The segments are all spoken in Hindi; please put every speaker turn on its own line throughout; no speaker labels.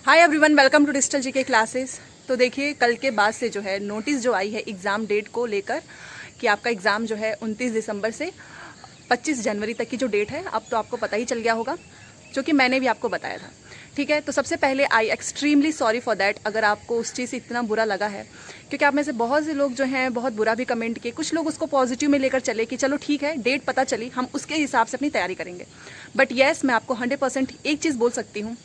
Hi everyone, welcome to digital GK classes. तो देखिए, कल के बाद से जो है नोटिस जो आई है एग्ज़ाम डेट को लेकर कि आपका एग्ज़ाम जो है 29 दिसंबर से 25 जनवरी तक की जो डेट है, अब तो आपको पता ही चल गया होगा, जो कि मैंने भी आपको बताया था। ठीक है, तो सबसे पहले आई एक्सट्रीमली सॉरी फॉर दैट अगर आपको उस चीज़ से इतना बुरा लगा है, क्योंकि आप में से बहुत से लोग जो हैं बहुत बुरा भी कमेंट किए। कुछ लोग उसको पॉजिटिव में लेकर चले कि चलो ठीक है, डेट पता चली, हम उसके हिसाब से अपनी तैयारी करेंगे। बट येस, मैं आपको 100% एक चीज़ बोल सकती हूँ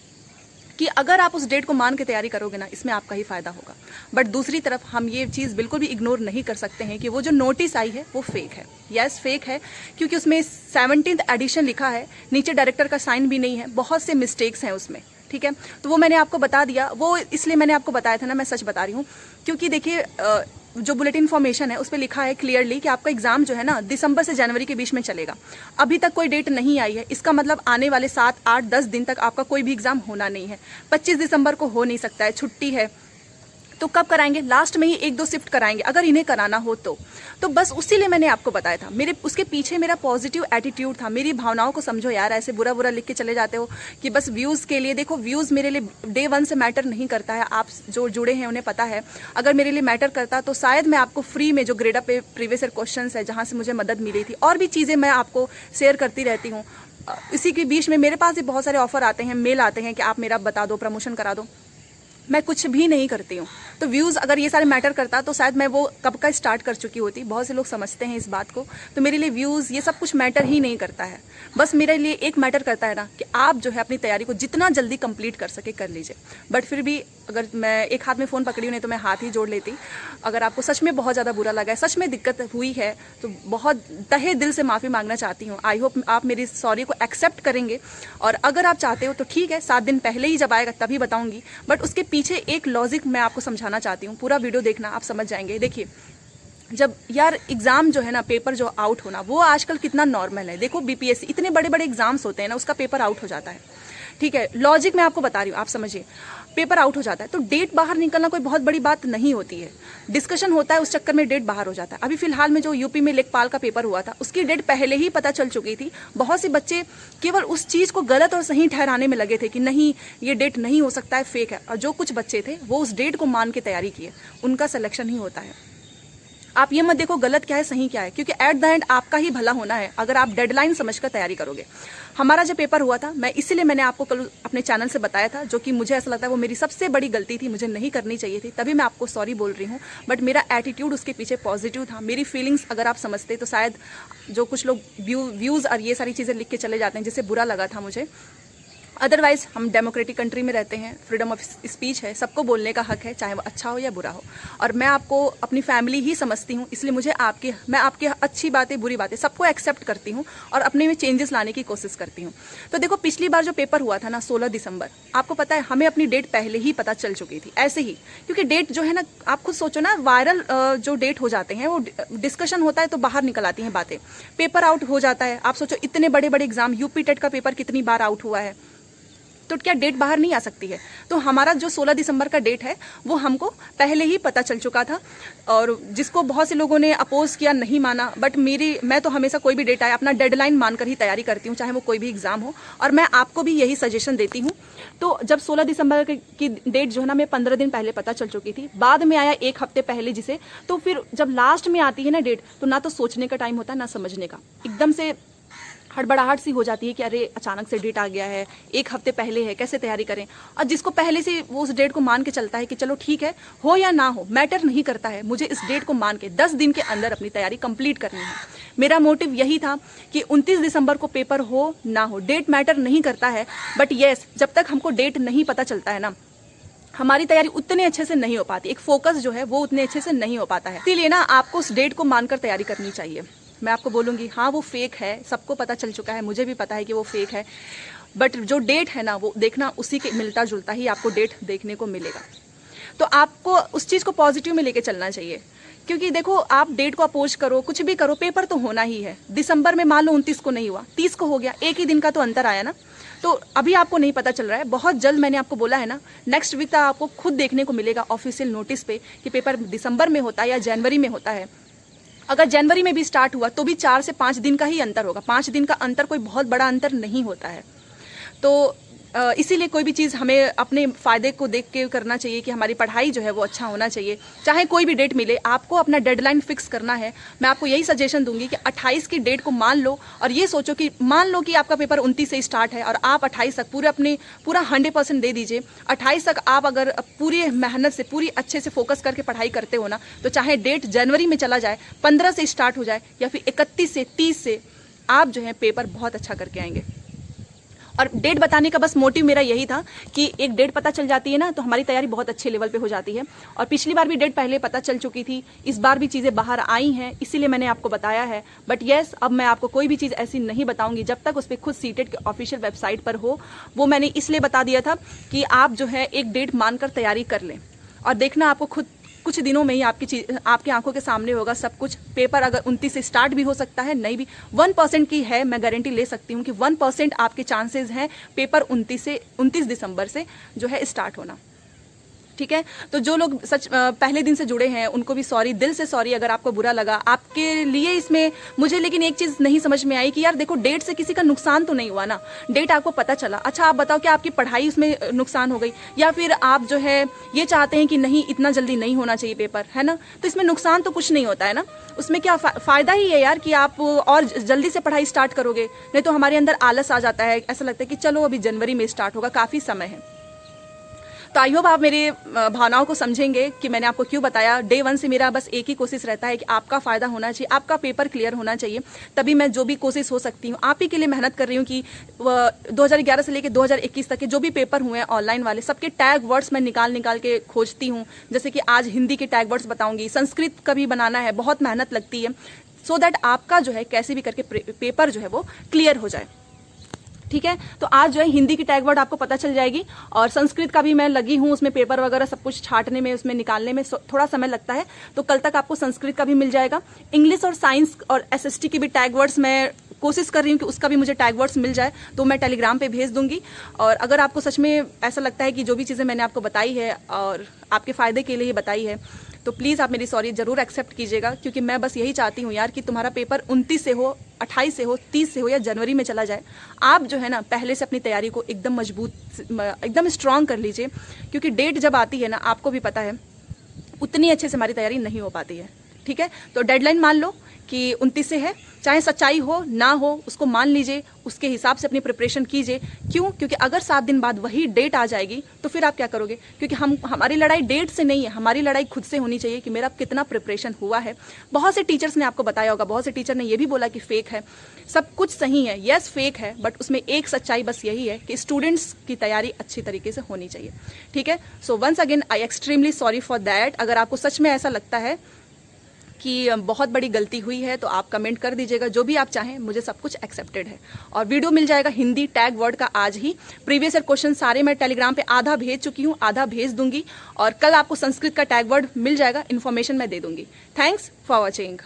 कि अगर आप उस डेट को मान के तैयारी करोगे ना, इसमें आपका ही फायदा होगा। बट दूसरी तरफ हम ये चीज़ बिल्कुल भी इग्नोर नहीं कर सकते हैं कि वो जो नोटिस आई है वो फेक है। यस, फेक है, क्योंकि उसमें 17th एडिशन लिखा है, नीचे डायरेक्टर का साइन भी नहीं है, बहुत से मिस्टेक्स हैं उसमें। ठीक है, तो वो मैंने आपको बता दिया, वो इसलिए मैंने आपको बताया था ना, मैं सच बता रही हूँ। क्योंकि देखिए, जो बुलेटिन इन्फॉर्मेशन है उस पर लिखा है क्लियरली कि आपका एग्जाम जो है ना दिसंबर से जनवरी के बीच में चलेगा। अभी तक कोई डेट नहीं आई है, इसका मतलब आने वाले 7, 8, 10 दिन तक आपका कोई भी एग्जाम होना नहीं है। 25 दिसंबर को हो नहीं सकता है, छुट्टी है, तो कब कराएंगे? लास्ट में ही 1-2 शिफ्ट कराएंगे अगर इन्हें कराना हो तो बस उसी लिए मैंने आपको बताया था। मेरे उसके पीछे मेरा पॉजिटिव एटीट्यूड था। मेरी भावनाओं को समझो यार, ऐसे बुरा बुरा लिख के चले जाते हो कि बस व्यूज़ के लिए। देखो, व्यूज़ मेरे लिए डे 1 से मैटर नहीं करता है, आप जो जुड़े हैं उन्हें पता है। अगर मेरे लिए मैटर करता तो शायद मैं आपको फ्री में जो grade up previous year question है, जहाँ से मुझे मदद मिली थी, और भी चीज़ें मैं आपको शेयर करती रहती हूँ। इसी के बीच में मेरे पास भी बहुत सारे ऑफर आते हैं, मेल आते हैं कि आप मेरा बता दो, प्रमोशन करा दो। मैं कुछ भी नहीं करती हूँ। तो व्यूज़ अगर ये सारे मैटर करता तो शायद मैं वो कब का स्टार्ट कर चुकी होती। बहुत से लोग समझते हैं इस बात को। तो मेरे लिए व्यूज़ ये सब कुछ मैटर ही नहीं करता है। बस मेरे लिए एक मैटर करता है ना कि आप जो है अपनी तैयारी को जितना जल्दी कंप्लीट कर सके कर लीजिए। बट फिर भी अगर मैं एक हाथ में फ़ोन पकड़ी हूँ, नहीं तो मैं हाथ ही जोड़ लेती। अगर आपको सच में बहुत ज़्यादा बुरा लगा है, सच में दिक्कत हुई है, तो बहुत तहे दिल से माफ़ी मांगना चाहती हूँ। आई होप आप मेरी सॉरी को एक्सेप्ट करेंगे। और अगर आप चाहते हो तो ठीक है, 7 दिन पहले ही जब आएगा तभी बताऊँगी। बट उसके पीछे एक लॉजिक मैं आपको समझाना चाहती हूँ। पूरा वीडियो देखना, आप समझ जाएंगे। देखिए, जब यार एग्जाम जो है ना, पेपर जो आउट होना, वो आजकल कितना नॉर्मल है। देखो, बीपीएससी इतने बड़े बड़े एग्जाम्स होते हैं ना, उसका पेपर आउट हो जाता है। ठीक है, लॉजिक मैं आपको बता रही हूँ, आप समझिए। पेपर आउट हो जाता है तो डेट बाहर निकलना कोई बहुत बड़ी बात नहीं होती है। डिस्कशन होता है, उस चक्कर में डेट बाहर हो जाता है। अभी फिलहाल में जो यूपी में लेखपाल का पेपर हुआ था, उसकी डेट पहले ही पता चल चुकी थी। बहुत से बच्चे केवल उस चीज़ को गलत और सही ठहराने में लगे थे कि नहीं, ये डेट नहीं हो सकता है, फेक है। और जो कुछ बच्चे थे वो उस डेट को मान के तैयारी किए, उनका सिलेक्शन ही होता है। आप ये मत देखो गलत क्या है सही क्या है, क्योंकि एट द एंड आपका ही भला होना है अगर आप डेडलाइन समझकर तैयारी करोगे। हमारा जो पेपर हुआ था, मैं इसीलिए मैंने आपको कल अपने चैनल से बताया था, जो कि मुझे ऐसा लगता है वो मेरी सबसे बड़ी गलती थी, मुझे नहीं करनी चाहिए थी, तभी मैं आपको सॉरी बोल रही हूँ। बट मेरा एटीट्यूड उसके पीछे पॉजिटिव था। मेरी फीलिंग्स अगर आप समझते तो शायद जो कुछ लोग व्यूज़ और ये सारी चीज़ें लिख के चले जाते हैं, जिससे बुरा लगा था मुझे। अदरवाइज हम डेमोक्रेटिक कंट्री में रहते हैं, फ्रीडम ऑफ स्पीच है, सबको बोलने का हक है, चाहे वो अच्छा हो या बुरा हो। और मैं आपको अपनी फैमिली ही समझती हूँ, इसलिए मैं आपकी अच्छी बातें बुरी बातें सबको एक्सेप्ट करती हूँ और अपने में चेंजेस लाने की कोशिश करती हूँ। तो देखो, पिछली बार जो पेपर हुआ था ना 16 दिसंबर, आपको पता है हमें अपनी डेट पहले ही पता चल चुकी थी, ऐसे ही। क्योंकि डेट जो है ना, आप खुद सोचो ना, वायरल जो डेट हो जाते हैं वो डिस्कशन होता है तो बाहर निकल आती हैं बातें, पेपर आउट हो जाता है। आप सोचो इतने बड़े बड़े एग्जाम, यूपी टेट का पेपर कितनी बार आउट हुआ है, तो क्या डेट बाहर नहीं आ सकती है? तो हमारा जो 16 दिसंबर का डेट है वो हमको पहले ही पता चल चुका था। और जिसको बहुत से लोगों ने अपोज किया, नहीं माना, बट मैं तो हमेशा कोई भी डेट आए अपना डेडलाइन मानकर ही तैयारी करती हूँ, चाहे वो कोई भी एग्जाम हो। और मैं आपको भी यही सजेशन देती हूँ। तो जब 16 दिसंबर की डेट जो है ना, मैं 15 दिन पहले पता चल चुकी थी, बाद में आया 1 हफ्ते पहले जिसे। तो फिर जब लास्ट में आती है ना डेट, तो ना तो सोचने का टाइम होता है ना समझने का, एकदम से हड़बड़ाहट सी हो जाती है कि अरे अचानक से डेट आ गया है, 1 हफ्ते पहले है, कैसे तैयारी करें। और जिसको पहले से वो उस डेट को मान के चलता है कि चलो ठीक है, हो या ना हो मैटर नहीं करता है, मुझे इस डेट को मान के 10 दिन के अंदर अपनी तैयारी कंप्लीट करनी है। मेरा मोटिव यही था कि 29 दिसंबर को पेपर हो ना हो, डेट मैटर नहीं करता है। बट येस, जब तक हमको डेट नहीं पता चलता है ना, हमारी तैयारी उतने अच्छे से नहीं हो पाती, एक फोकस जो है वो उतने अच्छे से नहीं हो पाता है। इसीलिए ना आपको उस डेट को मानकर तैयारी करनी चाहिए। मैं आपको बोलूँगी हाँ वो फेक है, सबको पता चल चुका है, मुझे भी पता है कि वो फेक है। बट जो डेट है ना, वो देखना उसी के मिलता जुलता ही आपको डेट देखने को मिलेगा। तो आपको उस चीज़ को पॉजिटिव में लेके चलना चाहिए। क्योंकि देखो, आप डेट को अपोज करो, कुछ भी करो, पेपर तो होना ही है। दिसंबर में मान लो 29 को नहीं हुआ, 30 को हो गया, एक ही दिन का तो अंतर आया ना। तो अभी आपको नहीं पता चल रहा है, बहुत जल्द मैंने आपको बोला है ना, नेक्स्ट वीक तक आपको खुद देखने को मिलेगा ऑफिशियल नोटिस पे कि पेपर दिसंबर में होता है या जनवरी में होता है। अगर जनवरी में भी स्टार्ट हुआ तो भी 4 से 5 दिन का ही अंतर होगा। 5 दिन का अंतर कोई बहुत बड़ा अंतर नहीं होता है। तो इसीलिए कोई भी चीज़ हमें अपने फ़ायदे को देख के करना चाहिए कि हमारी पढ़ाई जो है वो अच्छा होना चाहिए। चाहे कोई भी डेट मिले, आपको अपना डेडलाइन फिक्स करना है। मैं आपको यही सजेशन दूंगी कि 28 की डेट को मान लो और ये सोचो कि मान लो कि आपका पेपर 29 से स्टार्ट है और आप 28 तक पूरा 100% दे दीजिए। 28 तक आप अगर पूरी मेहनत से, पूरी अच्छे से फोकस करके पढ़ाई करते हो ना, तो चाहे डेट जनवरी में चला जाए, 15 से स्टार्ट हो जाए या फिर 31 से 30 से, आप जो है पेपर बहुत अच्छा करके आएंगे। और डेट बताने का बस मोटिव मेरा यही था कि एक डेट पता चल जाती है ना, तो हमारी तैयारी बहुत अच्छे लेवल पे हो जाती है। और पिछली बार भी डेट पहले पता चल चुकी थी, इस बार भी चीज़ें बाहर आई हैं, इसीलिए मैंने आपको बताया है। बट येस, अब मैं आपको कोई भी चीज़ ऐसी नहीं बताऊंगी जब तक उस पर खुद सीटेट के ऑफिशियल वेबसाइट पर हो। वो मैंने इसलिए बता दिया था कि आप जो है एक डेट मानकर तैयारी कर लें और देखना आपको खुद कुछ दिनों में ही आपकी आंखों के सामने होगा सब कुछ। पेपर अगर 29 से स्टार्ट भी हो सकता है, नहीं भी 1% की है, मैं गारंटी ले सकती हूँ कि 1% आपके चांसेस हैं पेपर 29 दिसंबर से जो है स्टार्ट होना। ठीक है, तो जो लोग सच पहले दिन से जुड़े हैं उनको भी सॉरी, दिल से सॉरी अगर आपको बुरा लगा आपके लिए इसमें मुझे। लेकिन एक चीज़ नहीं समझ में आई कि यार देखो, डेट से किसी का नुकसान तो नहीं हुआ ना, डेट आपको पता चला। अच्छा आप बताओ कि आपकी पढ़ाई उसमें नुकसान हो गई, या फिर आप जो है ये चाहते हैं कि नहीं इतना जल्दी नहीं होना चाहिए पेपर, है ना? तो इसमें नुकसान तो कुछ नहीं होता है ना, उसमें क्या फ़ायदा ही है यार कि आप और जल्दी से पढ़ाई स्टार्ट करोगे। नहीं तो हमारे अंदर आलस आ जाता है, ऐसा लगता है कि चलो अभी जनवरी में स्टार्ट होगा, काफ़ी समय है। तो आई होप आप मेरी भावनाओं को समझेंगे कि मैंने आपको क्यों बताया। डे 1 से मेरा बस एक ही कोशिश रहता है कि आपका फ़ायदा होना चाहिए, आपका पेपर क्लियर होना चाहिए, तभी मैं जो भी कोशिश हो सकती हूँ आप ही के लिए मेहनत कर रही हूँ कि 2011 से लेकर 2021 तक के जो भी पेपर हुए हैं ऑनलाइन वाले, सबके टैग वर्ड्स मैं निकाल के खोजती हूँ। जैसे कि आज हिंदी के टैग वर्ड्स बताऊँगी, संस्कृत का भी बनाना है, बहुत मेहनत लगती है, सो दैट आपका जो है कैसे भी करके पेपर जो है वो क्लियर हो जाए। ठीक है, तो आज जो है हिंदी की टैग वर्ड आपको पता चल जाएगी और संस्कृत का भी मैं लगी हूँ, उसमें पेपर वगैरह सब कुछ छांटने में, उसमें निकालने में थोड़ा समय लगता है, तो कल तक आपको संस्कृत का भी मिल जाएगा। इंग्लिश और साइंस और एसएसटी की भी टैग वर्ड्स मैं कोशिश कर रही हूँ कि उसका भी मुझे टैग वर्ड्स मिल जाए, तो मैं टेलीग्राम पे भेज दूंगी। और अगर आपको सच में ऐसा लगता है कि जो भी चीज़ें मैंने आपको बताई है और आपके फ़ायदे के लिए बताई है, तो प्लीज़ आप मेरी सॉरी ज़रूर एक्सेप्ट कीजिएगा, क्योंकि मैं बस यही चाहती हूँ यार कि तुम्हारा पेपर 29 से हो, 28 से हो, 30 से हो या जनवरी में चला जाए, आप जो है ना पहले से अपनी तैयारी को एकदम मजबूत, एकदम स्ट्रांग कर लीजिए। क्योंकि डेट जब आती है ना, आपको भी पता है उतनी अच्छे से हमारी तैयारी नहीं हो पाती है। ठीक है, तो डेडलाइन मान लो कि 29 से है, चाहे सच्चाई हो ना हो उसको मान लीजिए, उसके हिसाब से अपनी प्रिपरेशन कीजिए। क्यों? क्योंकि अगर 7 दिन बाद वही डेट आ जाएगी तो फिर आप क्या करोगे? क्योंकि हमारी लड़ाई डेट से नहीं है, हमारी लड़ाई खुद से होनी चाहिए कि मेरा कितना प्रिपरेशन हुआ है। बहुत से टीचर्स ने आपको बताया होगा, बहुत से टीचर ने ये भी बोला कि फेक है, सब कुछ सही है, यस फेक है, बट उसमें एक सच्चाई बस यही है कि स्टूडेंट्स की तैयारी अच्छी तरीके से होनी चाहिए। ठीक है, so once again I extremely sorry for that. अगर आपको सच में ऐसा लगता है कि बहुत बड़ी गलती हुई है तो आप कमेंट कर दीजिएगा, जो भी आप चाहें, मुझे सब कुछ एक्सेप्टेड है। और वीडियो मिल जाएगा हिंदी टैग वर्ड का आज ही। प्रीवियस ईयर क्वेश्चन सारे मैं टेलीग्राम पे आधा भेज चुकी हूँ, आधा भेज दूंगी, और कल आपको संस्कृत का टैग वर्ड मिल जाएगा, इन्फॉर्मेशन मैं दे दूंगी। Thanks for watching.